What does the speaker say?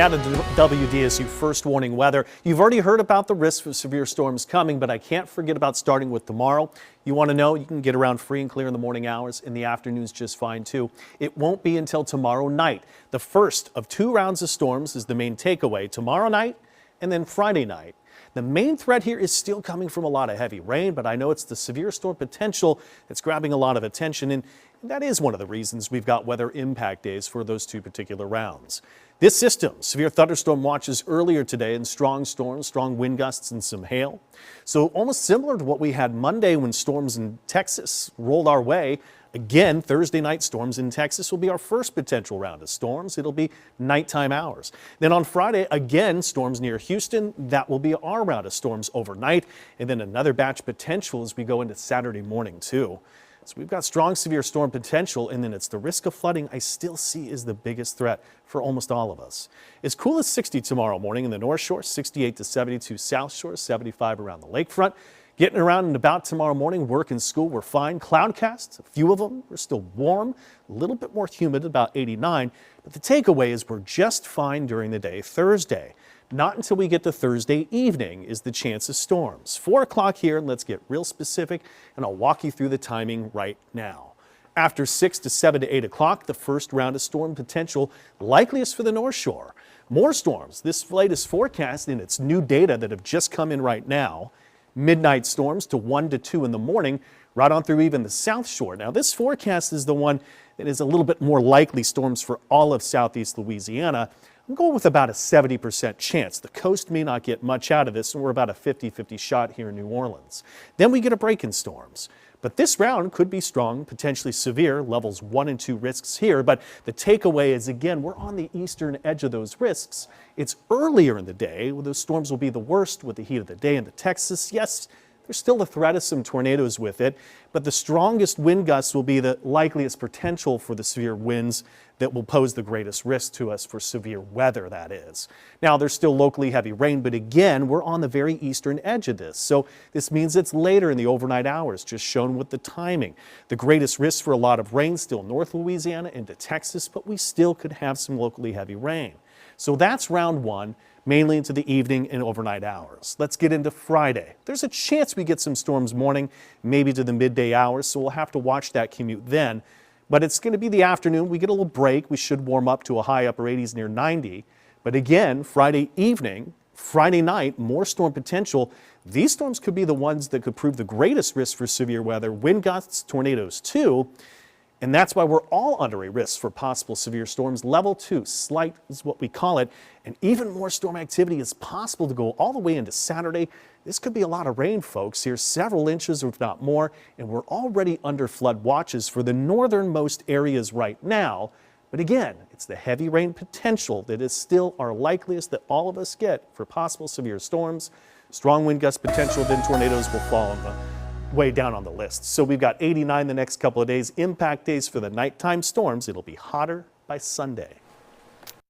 Now to WDSU first warning weather. You've already heard about the risk for severe storms coming, but I can't forget about starting with tomorrow. You want to know you can get around free and clear in the morning hours. In the afternoons just fine too. It won't be until tomorrow night. The first of 2 rounds of storms is the main takeaway. Tomorrow night and then Friday night. The main threat here is still coming from a lot of heavy rain, but I know it's the severe storm potential that's grabbing a lot of attention, and that is one of the reasons we've got weather impact days for those 2 particular rounds. This system, severe thunderstorm watches earlier today and strong storms, strong wind gusts and some hail. So almost similar to what we had Monday when storms in Texas rolled our way. Again, Thursday night storms in Texas will be our first potential round of storms. It'll be nighttime hours. Then on Friday, again, storms near Houston. That will be our round of storms overnight. And then another batch potential as we go into Saturday morning too. So we've got strong severe storm potential, and then it's the risk of flooding I still see is the biggest threat for almost all of us. It's cool as 60 tomorrow morning in the North Shore, 68 to 72 South Shore, 75 around the lakefront. Getting around and about tomorrow morning, work and school, we're fine. Cloudcasts, a few of them, we're still warm, a little bit more humid, about 89. But the takeaway is we're just fine during the day Thursday. Not until we get to Thursday evening is the chance of storms. 4 o'clock here, and let's get real specific, and I'll walk you through the timing right now. After 6 to 7 to 8 o'clock, the first round of storm potential likeliest for the North Shore. More storms. This latest forecast, and it's new data that have just come in right now. Midnight storms to 1 to 2 in the morning, right on through even the South Shore. Now, this forecast is the one that is a little bit more likely storms for all of southeast Louisiana. I'm going with about a 70% chance. The coast may not get much out of this, and we're about a 50-50 shot here in New Orleans. Then we get a break in storms. But this round could be strong, potentially severe, levels 1 and 2 risks here. But the takeaway is, again, we're on the eastern edge of those risks. It's earlier in the day where those storms will be the worst with the heat of the day into Texas. Yes, there's still a threat of some tornadoes with it, but the strongest wind gusts will be the likeliest potential for the severe winds that will pose the greatest risk to us for severe weather, that is. Now, there's still locally heavy rain, but again, we're on the very eastern edge of this. So this means it's later in the overnight hours, just shown with the timing. The greatest risk for a lot of rain still North Louisiana into Texas, but we still could have some locally heavy rain. So that's round 1. Mainly into the evening and overnight hours. Let's get into Friday. There's a chance we get some storms morning, maybe to the midday hours, so we'll have to watch that commute then. But it's going to be the afternoon. We get a little break. We should warm up to a high upper 80s near 90. But again, Friday evening, Friday night, more storm potential. These storms could be the ones that could prove the greatest risk for severe weather, wind gusts, tornadoes too. And that's why we're all under a risk for possible severe storms. Level 2, slight is what we call it. And even more storm activity is possible to go all the way into Saturday. This could be a lot of rain, folks. Here's several inches, if not more. And we're already under flood watches for the northernmost areas right now. But again, it's the heavy rain potential that is still our likeliest that all of us get for possible severe storms. Strong wind gust potential, then tornadoes will fall on the way down on the list. So we've got 89 the next couple of days. Impact days for the nighttime storms. It'll be hotter by Sunday.